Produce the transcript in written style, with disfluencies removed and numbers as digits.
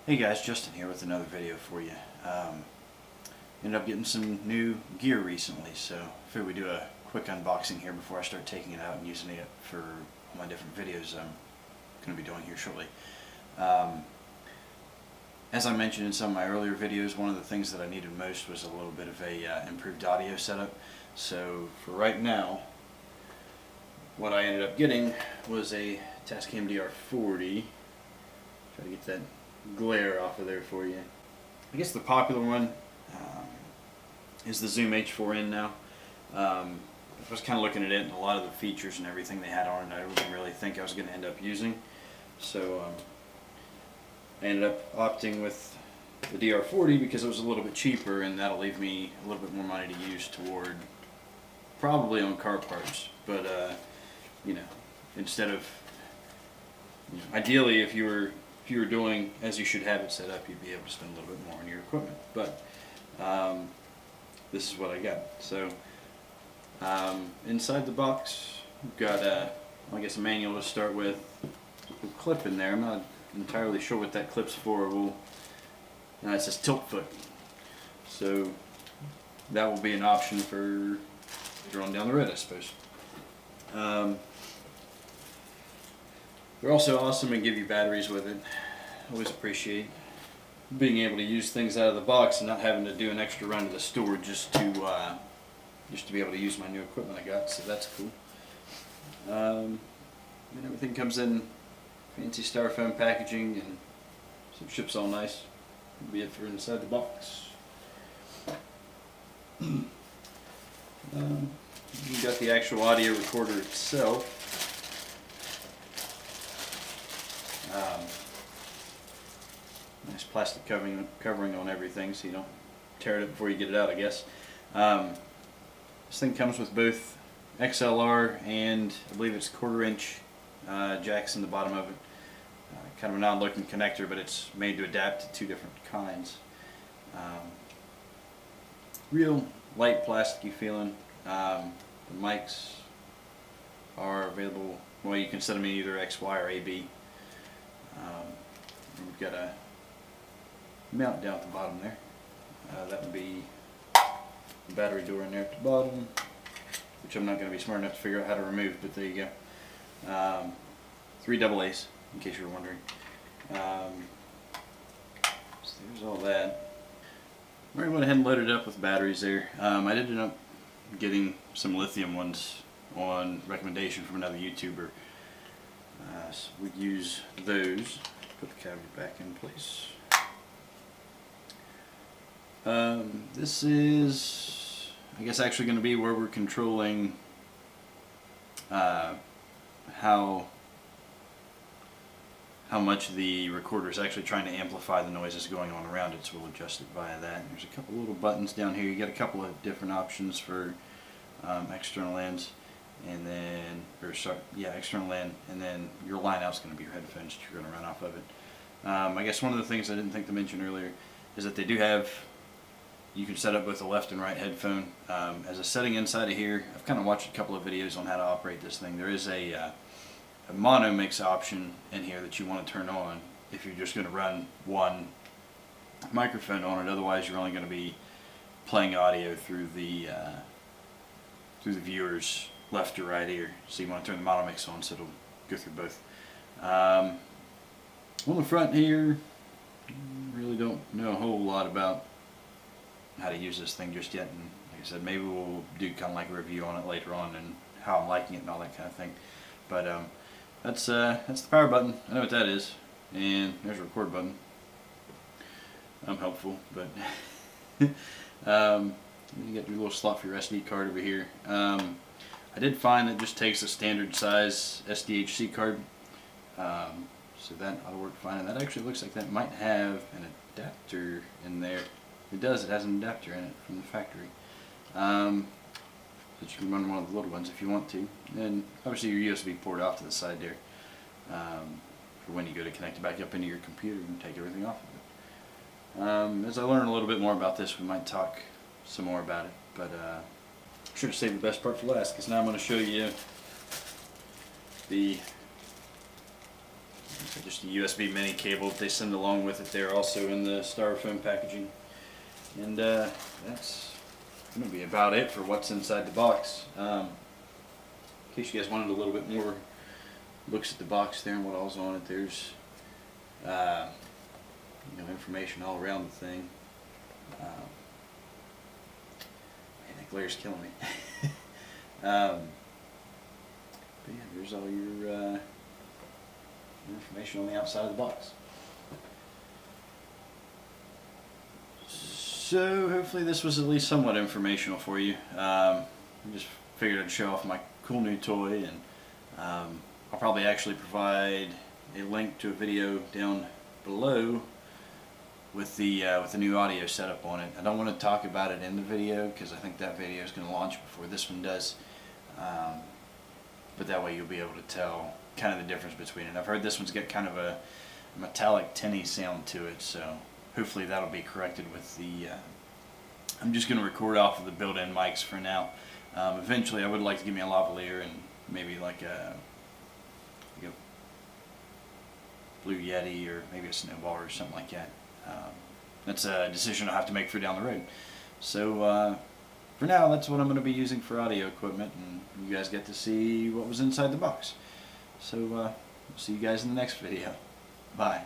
Hey guys, Justin here with another video for you. Ended up getting some new gear recently, so I figured we'd do a quick unboxing here before I start taking it out and using it for all my different videos I'm going to be doing here shortly. As I mentioned in some of my earlier videos, one of the things that I needed most was a little bit of a improved audio setup. So for right now, what I ended up getting was a Tascam DR-40. Try to get that glare off of there for you. I guess the popular one is the Zoom H4n now. I was kind of looking at it and a lot of the features and everything they had on it I didn't really think I was going to end up using. So I ended up opting with the DR-40 because it was a little bit cheaper, and that'll leave me a little bit more money to use toward probably on car parts. But you know, instead of, ideally if you were doing as you should have it set up, you'd be able to spend a little bit more on your equipment. But this is what I got. So inside the box, we've got I guess a manual to start with, a clip in there. I'm not entirely sure what that clip's for. It says tilt foot, so that will be an option for later on down the road, I suppose. They're also awesome and give you batteries with it. Always appreciate being able to use things out of the box and not having to do an extra run to the store just to be able to use my new equipment I got. So that's cool. And everything comes in fancy styrofoam packaging and so it ships all nice. That'll be it for inside the box. You got the actual audio recorder itself. Nice plastic covering on everything so you don't tear it up before you get it out, I guess. This thing comes with both XLR and I believe it's 1/4 inch jacks in the bottom of it. Kind of an odd looking connector, but it's made to adapt to two different kinds. Real light plasticky feeling. The mics are available, well, you can set them in either XY or AB. We've got a mount down at the bottom there. That would be the battery door in there at the bottom, which I'm not going to be smart enough to figure out how to remove, but there you go. 3 AA's, in case you were wondering. So there's all that. I already went ahead and loaded it up with batteries there. I did end up getting some lithium ones on recommendation from another YouTuber. So we'd use those. Put the cavity back in place. This is, I guess, actually going to be where we're controlling how much the recorder is actually trying to amplify the noises going on around it, so we'll adjust it via that. And there's a couple little buttons down here. You get a couple of different options for external ends, and then, external end, and then your line out's going to be your headphones that you're going to run off of it. I guess one of the things I didn't think to mention earlier is that they do have, you can set up both a left and right headphone. As a setting inside of here, I've kind of watched a couple of videos on how to operate this thing. There is a mono mix option in here that you want to turn on if you're just going to run one microphone on it. Otherwise, you're only going to be playing audio through the viewer's left or right ear. So you want to turn the mono mix on so it'll go through both. On the front here, really don't know a whole lot about how to use this thing just yet, and like I said, maybe we'll do kind of like a review on it later on and how I'm liking it and all that kind of thing. But that's the power button. I know what that is, and there's a record button. I'm helpful, but you got your little slot for your SD card over here. I did find that it just takes a standard size SDHC card, so that ought to work fine. And that actually looks like that might have an adapter in there. It does. It has an adapter in it from the factory. But you can run one of the little ones if you want to. And obviously your USB port off to the side there. For when you go to connect it back up into your computer and take everything off of it. As I learn a little bit more about this, we might talk some more about it. But I should have saved the best part for last, because now I'm going to show you the just a USB mini cable that they send along with it there, also in the styrofoam packaging. And that's going to be about it for what's inside the box. In case you guys wanted a little bit more looks at the box there and what all's on it, there's information all around the thing. Man, that glare's killing me. But yeah, there's all your information on the outside of the box. So hopefully this was at least somewhat informational for you. I just figured I'd show off my cool new toy, and I'll probably actually provide a link to a video down below with the new audio setup on it. I don't want to talk about it in the video because I think that video is going to launch before this one does. But that way you'll be able to tell kind of the difference between it. I've heard this one's got kind of a metallic tinny sound to it, so hopefully that'll be corrected with the I'm just going to record off of the built-in mics for now. Eventually I would like to give me a lavalier and maybe like a blue yeti or maybe a snowball or something like that. That's a decision I'll have to make for down the road. So for now, that's what I'm going to be using for audio equipment, and you guys get to see what was inside the box. So we'll see you guys in the next video. Bye.